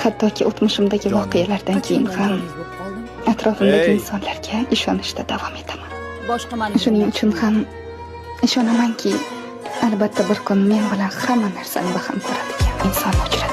Hattoki o'tmishimdagi voqealardan keyin ham atrofimdagi insonlarga ishonishda davom etaman. Shuning uchun ham ishonamanki, albatta bir kun men bilan hamma narsani baham ko'radigan inson uchraydi.